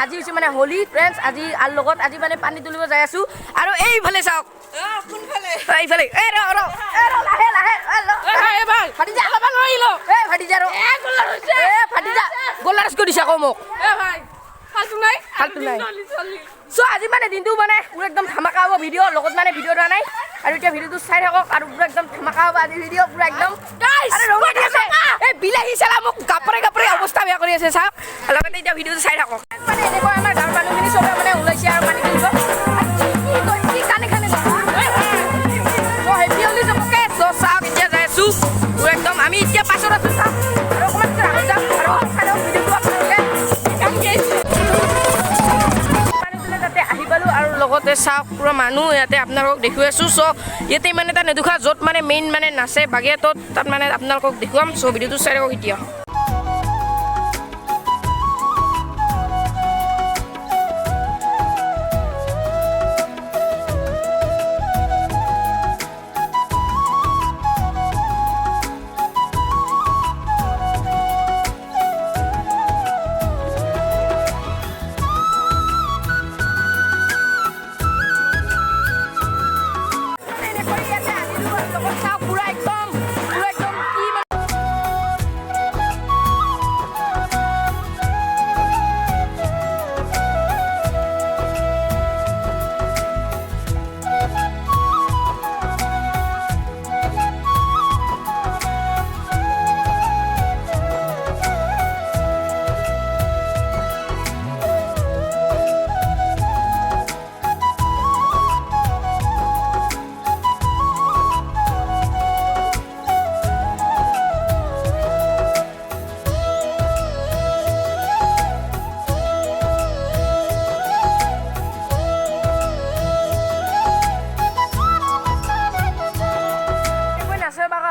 আজি হৈছে মানে হোলি ফ্ৰেণ্ডছ আজি আৰু লগত আজি মানে পানী তুলিব যাই আছো আৰু এইফালে চাওক কোনফালে এইফালে এ ৰ লাহে লাহে এ ভাই ফাটি যা লবা নইলো এ ফাটি যা ৰ এ গোল্লা হৈছে এ ফাটি যা গোল্লা ৰস কৰি দিছা কো মোক এ ভাই ফালতু নাই সো আজি মানে দিনটো মানে পুৰা একদম ধামাকা হ'ব ভিডিও লগত মানে ভিডিও দৰা নাই আৰু এতিয়া ভিডিওটো চাই থাকক আৰু পুৰা একদম ধামাকা হ'ব আজি ভিডিও পুৰা একদম গাইস আৰে ৰঙা দি আছে এই বিলাহী চালা মোক কাপৰে অৱস্থা বেয়া কৰি আছে চাওক লগতে এতিয়া ভিডিওটো চাই থাকক মানে এনেকৈ আমাৰ গাঁৱৰ মানুহখিনি চবে মানে ওলাইছে আৰু পানী তুলিব কি কানে কানে তো হেপি হলি চবকে তো চাওক এতিয়া যাই আছো পুৰা একদম আমি এতিয়া পাছত আছো চাওক আৰু অকণমান ৰাখি যাম আৰু খালি ভিডিওটো আপোনালোকে আৰু লগতে চাওক পুৰা মানুহ ইয়াতে আপোনালোকক দেখুৱাই আছো চ' ইয়াতে মানে এটা নেদেখা য'ত মানে মেইন মানে নাচে বাগিয়াটোত তাত মানে আপোনালোকক দেখুৱাম চ' ভিডিঅ'টো চাই থাকক এতিয়া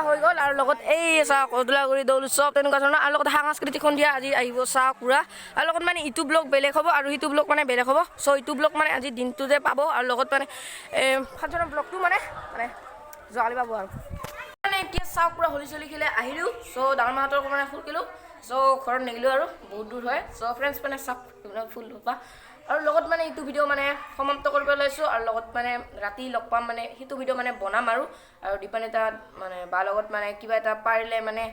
হৈ গ'ল আৰু লগত এই চাওক কদলাগুৰি দৌল উৎসৱ তেনেকুৱা ধৰণৰ আৰু লগত সাংস্কৃতিক সন্ধিয়া আজি আহিব চাওক পুৰা আৰু লগত মানে ইটো ব্লগ বেলেগ হ'ব আৰু সিটো ব্লগ মানে বেলেগ হ'ব চ' ইটো ব্লগ মানে আজি দিনটোতে পাব আৰু লগত মানে ফাংচনৰ ব্লগটো মানে যোৱাকালি পাব আৰু মানে এতিয়া চাওক পুৰা হোলী চলি খেলে আহিলোঁ চ' ডাঙৰ মাহঁতৰ মানে ফুল কিলোঁ চ' ঘৰত নেগিলোঁ আৰু বহুত দূৰ হয় চ' ফ্ৰেণ্ডছ মানে চাওক ফুল হোপা আৰু লগত মানে ইটো ভিডিঅ' মানে সমাপ্ত কৰিব লৈছোঁ আৰু লগত মানে ৰাতি লগ পাম মানে সিটো ভিডিঅ' মানে বনাম আৰু দীপানিতা মানে বা লগত মানে কিবা এটা পাৰিলে মানে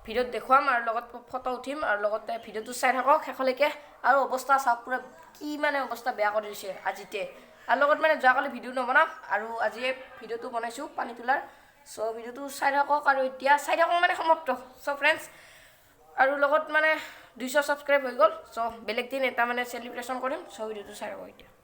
ভিডিঅ'ত দেখুৱাম আৰু লগত ফটো উঠিম আৰু লগতে ভিডিঅ'টো চাই থাকক শেষলৈকে আৰু অৱস্থা চাওক পুৰা কি মানে অৱস্থা বেয়া কৰি দিছে আজিতে আৰু লগত মানে যোৱাকালি ভিডিঅ' নবনাম আৰু আজিয়ে ভিডিঅ'টো বনাইছোঁ পানী তোলাৰ চ' ভিডিঅ'টো চাই থাকক আৰু এতিয়া চাই থাকক মানে সমাপ্ত চ' ফ্ৰেণ্ডছ আৰু লগত মানে 200 ছাবস্ক্ৰাইব হৈ গ'ল চ' বেলেগ দিন এটা মানে চেলিব্ৰেশ্যন কৰিম চ' ভিডিঅ'টো চাই থাকক এতিয়া